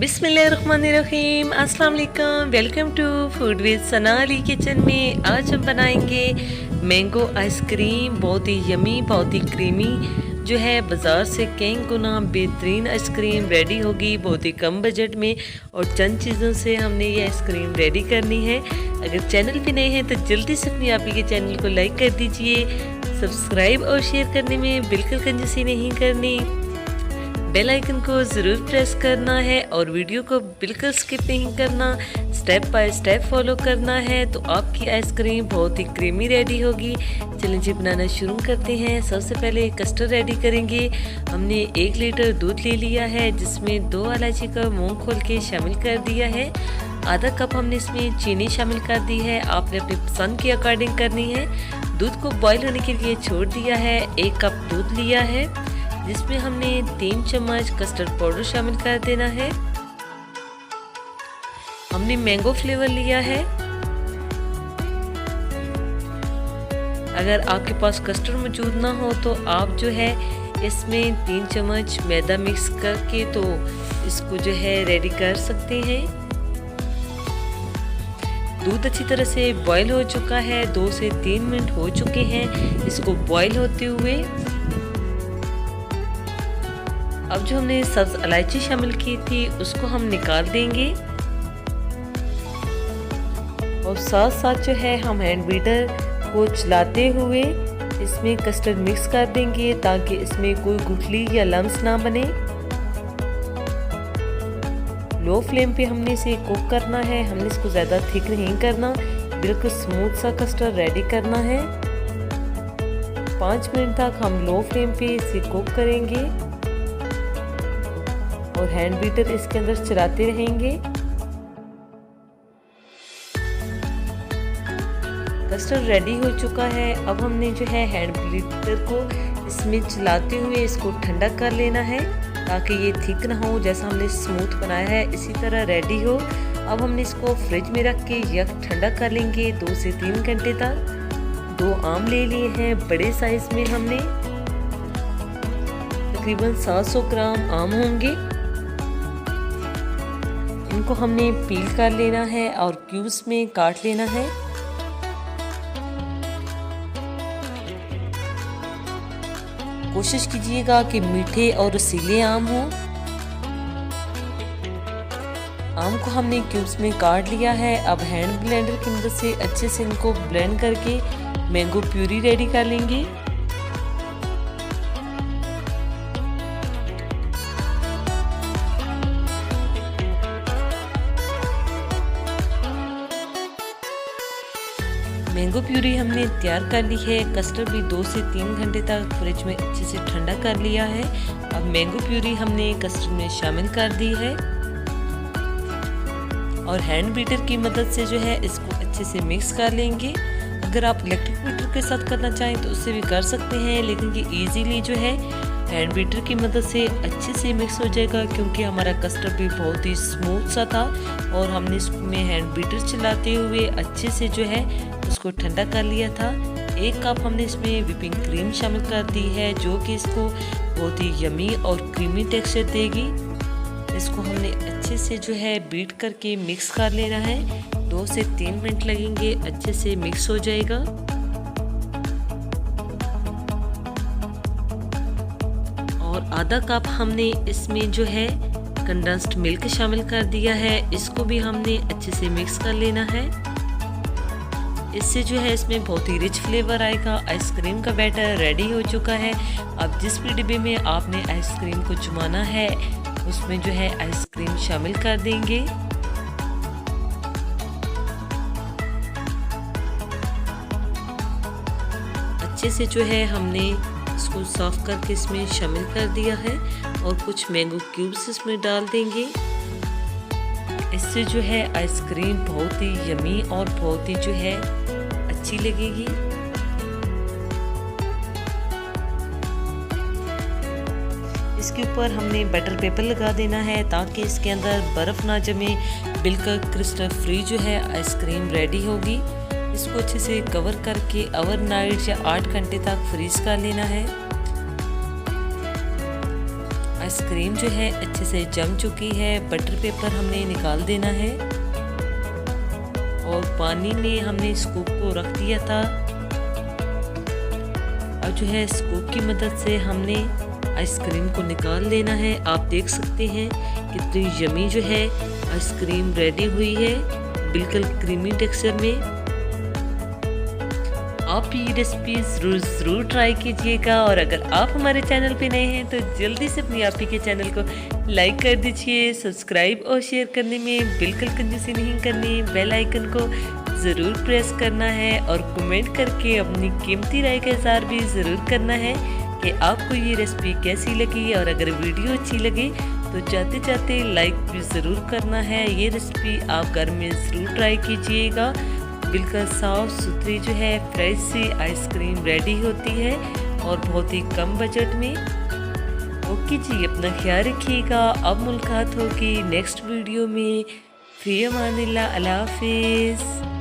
बिस्मिल्लाहिर्रहमानिर्रहीम, अस्सलाम वालेकुम। Welcome to food with Sana Ali kitchen में। आज हम बनाएंगे मैंगो आइसक्रीम। बहुत ही यमी, बहुत ही क्रीमी जो है बाज़ार से कई गुना बेहतरीन आइसक्रीम रेडी होगी बहुत ही कम बजट में। और चंद चीज़ों से हमने ये आइसक्रीम रेडी करनी है। अगर चैनल पे नए हैं तो जल्दी से अपनी आप ही के चैनल को लाइक कर दीजिए। सब्सक्राइब और शेयर करने में बिल्कुल कंजूसी नहीं करनी। बेल आइकन को ज़रूर प्रेस करना है और वीडियो को बिल्कुल स्किप नहीं करना, स्टेप बाय स्टेप फॉलो करना है तो आपकी आइसक्रीम बहुत ही क्रीमी रेडी होगी। चलिए जी बनाना शुरू करते हैं। सबसे पहले कस्टर्ड रेडी करेंगे। हमने 1 लीटर दूध ले लिया है जिसमें 2 इलायची का मूंग खोल के शामिल कर दिया है। आधा कप हमने इसमें चीनी शामिल कर दी है, आपने अपनी पसंद के अकॉर्डिंग करनी है। दूध को बॉईल होने के लिए छोड़ दिया है। 1 कप दूध लिया है जिसमें हमने 3 चम्मच कस्टर्ड पाउडर शामिल कर देना है। हमने मैंगो फ्लेवर लिया है। अगर आपके पास कस्टर्ड मौजूद ना हो तो आप जो है इसमें 3 चम्मच मैदा मिक्स करके तो इसको जो है रेडी कर सकते हैं। दूध अच्छी तरह से बॉईल हो चुका है, 2 से 3 मिनट हो चुके हैं इसको बॉईल होते हुए। अब जो हमने सब्ज इलायची शामिल की थी उसको हम निकाल देंगे और साथ साथ जो है हम हैंड बीटर को चलाते हुए इसमें कस्टर्ड मिक्स कर देंगे ताकि इसमें कोई गुठली या लम्स ना बने। लो फ्लेम पे हमने इसे कुक करना है। हमने इसको ज़्यादा थिक नहीं करना, बिल्कुल स्मूथ सा कस्टर्ड रेडी करना है। 5 मिनट तक हम लो फ्लेम पे इसे कुक करेंगे और हैंड बीटर इसके अंदर चलाते रहेंगे। कस्टर्ड रेडी हो चुका है। अब हमने जो है हैंड बीटर को इसमें चलाते हुए इसको ठंडा कर लेना है ताकि ये थिक ना हो, जैसा हमने स्मूथ बनाया है इसी तरह रेडी हो। अब हमने इसको फ्रिज में रख के यक ठंडा कर लेंगे 2 से 3 घंटे तक। 2 आम ले लिए हैं बड़े साइज में, हमने तकरीबन 700 ग्राम आम होंगे। इनको हमने पील कर लेना है और क्यूब्स में काट लेना है। कोशिश कीजिएगा कि मीठे और रसीले आम हो। आम को हमने क्यूब्स में काट लिया है। अब हैंड ब्लेंडर की मदद से अच्छे से इनको ब्लेंड करके मैंगो प्यूरी रेडी कर लेंगे। मैंगो प्यूरी हमने तैयार कर ली है। कस्टर्ड भी 2 से 3 घंटे तक फ्रिज में अच्छे से ठंडा कर लिया है। अब मैंगो प्यूरी हमने कस्टर्ड में शामिल कर दी है और हैंड बीटर की मदद से जो है इसको अच्छे से मिक्स कर लेंगे। अगर आप इलेक्ट्रिक बीटर के साथ करना चाहें तो उससे भी कर सकते हैं, लेकिन ये इजीली जो है हैंड बीटर की मदद से अच्छे से मिक्स हो जाएगा क्योंकि हमारा कस्टर्ड भी बहुत ही स्मूथ सा था और हमने इसमें हैंड बीटर चलाते हुए अच्छे से जो है उसको ठंडा कर लिया था। 1 कप हमने इसमें व्हिपिंग क्रीम शामिल कर दी है जो कि इसको बहुत ही यमी और क्रीमी टेक्सचर देगी। इसको हमने अच्छे से जो है बीट करके मिक्स कर लेना है। 2 से 3 मिनट लगेंगे, अच्छे से मिक्स हो जाएगा। और आधा कप हमने इसमें जो है कंडेंस्ड मिल्क शामिल कर दिया है। इसको भी हमने अच्छे से मिक्स कर लेना है। इससे जो है इसमें बहुत ही रिच फ्लेवर आएगा। आइसक्रीम का बैटर रेडी हो चुका है। अब जिस भी डिब्बे में आपने आइसक्रीम को जुमाना है उसमें जो है आइसक्रीम शामिल कर देंगे। अच्छे से जो है हमने इसको साफ करके इसमें शामिल कर दिया है और कुछ मैंगो क्यूब्स इसमें डाल देंगे। इससे जो है आइसक्रीम बहुत ही यमी और बहुत ही जो है अच्छी लगेगी। इसके ऊपर हमने बटर पेपर लगा देना है ताकि इसके अंदर बर्फ़ ना जमे। बिल्कुल क्रिस्टल फ्री जो है आइसक्रीम रेडी होगी। इसको अच्छे से कवर करके ओवरनाइट या 8 घंटे तक फ्रीज कर लेना है। आइसक्रीम जो है अच्छे से जम चुकी है। बटर पेपर हमने निकाल देना है और पानी में हमने स्कूप को रख दिया था। अब जो है स्कूप की मदद से हमने आइसक्रीम को निकाल लेना है। आप देख सकते हैं कितनी यमी जो है आइसक्रीम रेडी हुई है, बिल्कुल क्रीमी टेक्सचर में। आप ये रेसिपी ज़रूर ट्राई कीजिएगा और अगर आप हमारे चैनल पे नए हैं तो जल्दी से अपनी आप ही के चैनल को लाइक कर दीजिए। सब्सक्राइब और शेयर करने में बिल्कुल कंजूसी नहीं करनी। बेल आइकन को ज़रूर प्रेस करना है और कमेंट करके अपनी कीमती राय का इज़हार भी ज़रूर करना है कि आपको ये रेसिपी कैसी लगी। और अगर वीडियो अच्छी लगे तो जाते जाते लाइक भी ज़रूर करना है। ये रेसिपी आप घर में ज़रूर ट्राई कीजिएगा। बिल्कुल साफ़ सुथरी जो है फ्रेश सी आइसक्रीम रेडी होती है और बहुत ही कम बजट में। ओके जी, अपना ख्याल रखिएगा। अब मुलाकात होगी नेक्स्ट वीडियो में। फ़ी अमानिल्लाह, अल्लाह हाफ़िज़।